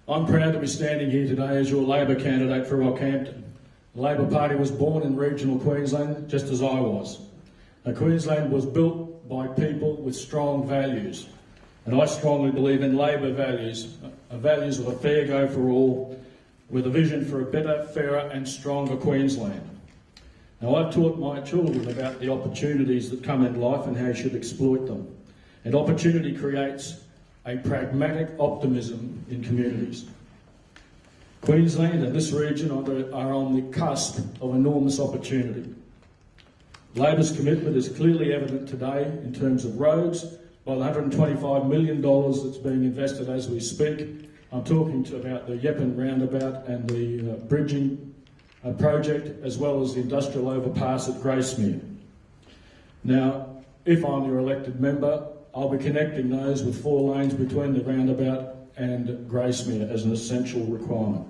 I'm proud to be standing here today as your Labor candidate for Rockhampton. The Labor Party was born in regional Queensland, just as I was. Now, Queensland was built by people with strong values, and I strongly believe in Labor values, values of a fair go for all, with a vision for a better, fairer and stronger Queensland. Now, I've taught my children about the opportunities that come in life and how you should exploit them. And opportunity creates a pragmatic optimism in communities. Queensland and this region are on the cusp of enormous opportunity. Labor's commitment is clearly evident today in terms of roads. By the $125 million that's being invested as we speak, I'm talking about the Yeppen roundabout and the bridging project, as well as the industrial overpass at Gracemere. Now, if I'm your elected member, I'll be connecting those with 4 lanes between the roundabout and Gracemere as an essential requirement.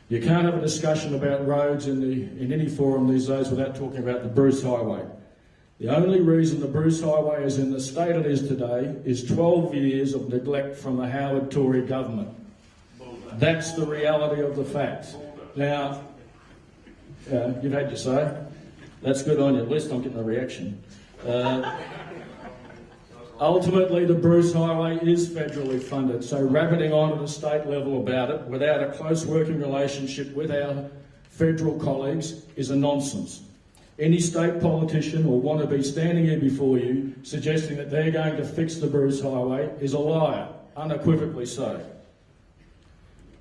You can't have a discussion about roads in any forum these days without talking about the Bruce Highway. The only reason the Bruce Highway is in the state it is today is 12 years of neglect from the Howard Tory government. That's the reality of the facts. Now, you've had your say. That's good on you. At least I'm getting a reaction. Ultimately, the Bruce Highway is federally funded, so rabbiting on at the state level about it without a close working relationship with our federal colleagues is a nonsense. Any state politician or wannabe standing here before you suggesting that they're going to fix the Bruce Highway is a liar, unequivocally so.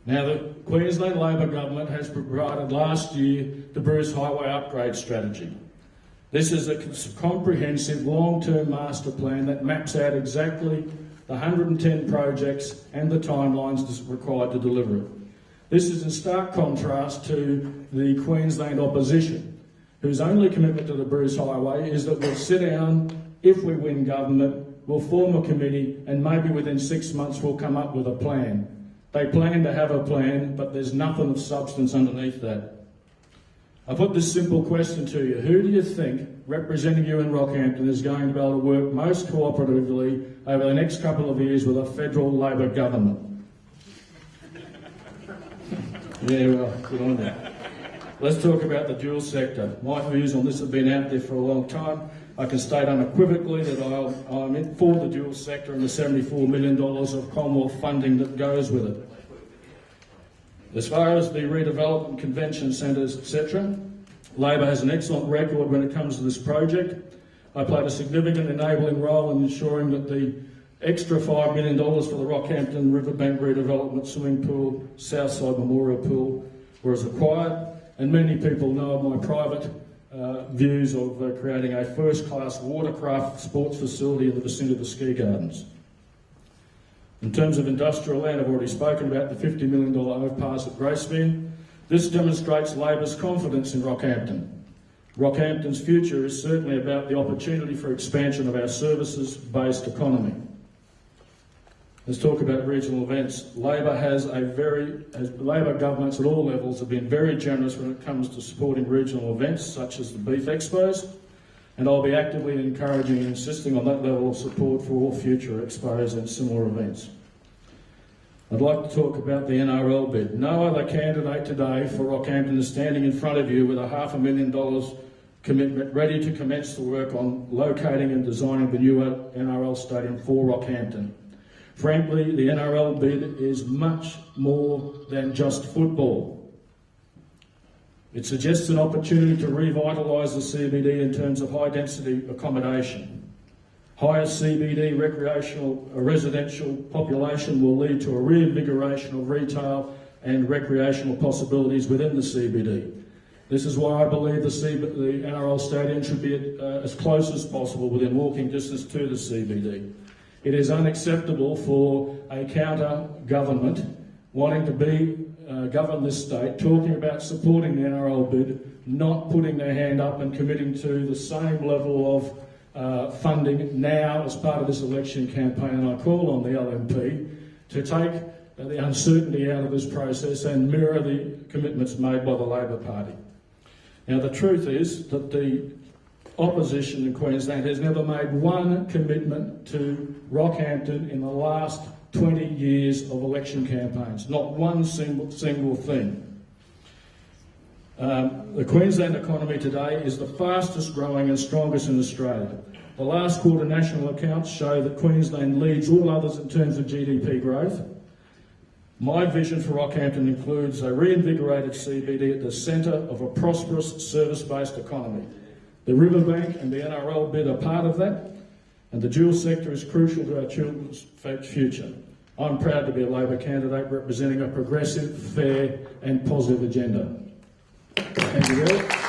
Now, the Queensland Labor government has provided last year the Bruce Highway upgrade strategy. This is a comprehensive long-term master plan that maps out exactly the 110 projects and the timelines required to deliver it. This is in stark contrast to the Queensland opposition, whose only commitment to the Bruce Highway is that we'll sit down, if we win government, we'll form a committee and maybe within 6 months we'll come up with a plan. They plan to have a plan, but there's nothing of substance underneath that. I put this simple question to you. Who do you think, representing you in Rockhampton, is going to be able to work most cooperatively over the next couple of years with a federal Labor government? Yeah, well, good on you. Let's talk about the dual sector. My views on this have been out there for a long time. I can state unequivocally that I'm in for the dual sector and the $74 million of Commonwealth funding that goes with it. As far as the redevelopment convention centres, etc., Labor has an excellent record when it comes to this project. I played a significant enabling role in ensuring that the extra $5 million for the Rockhampton Riverbank redevelopment swimming pool, Southside Memorial Pool, was acquired, and many people know of my private views of creating a first-class watercraft sports facility in the vicinity of the ski gardens. In terms of industrial land, I've already spoken about the $50 million overpass at Gracemere. This demonstrates Labor's confidence in Rockhampton. Rockhampton's future is certainly about the opportunity for expansion of our services-based economy. Let's talk about regional events. Labor Labor governments at all levels have been very generous when it comes to supporting regional events such as the Beef Expos, and I'll be actively encouraging and insisting on that level of support for all future expos and similar events. I'd like to talk about the NRL bid. No other candidate today for Rockhampton is standing in front of you with a $500,000 commitment ready to commence the work on locating and designing the new NRL stadium for Rockhampton. Frankly, the NRL bid is much more than just football. It suggests an opportunity to revitalise the CBD in terms of high-density accommodation. Higher CBD residential population will lead to a reinvigoration of retail and recreational possibilities within the CBD. This is why I believe the NRL stadium should be as close as possible within walking distance to the CBD. It is unacceptable for a counter-government wanting to govern this state, talking about supporting the NRL bid, not putting their hand up and committing to the same level of funding now as part of this election campaign. And I call on the LNP to take the uncertainty out of this process and mirror the commitments made by the Labor Party. Now, the truth is that the opposition in Queensland has never made one commitment to Rockhampton in the last 20 years of election campaigns. Not one single thing. The Queensland economy today is the fastest growing and strongest in Australia. The last quarter national accounts show that Queensland leads all others in terms of GDP growth. My vision for Rockhampton includes a reinvigorated CBD at the centre of a prosperous service-based economy. The riverbank and the NRL bid are part of that, and the dual sector is crucial to our children's future. I'm proud to be a Labor candidate representing a progressive, fair and positive agenda. Thank you, Bill.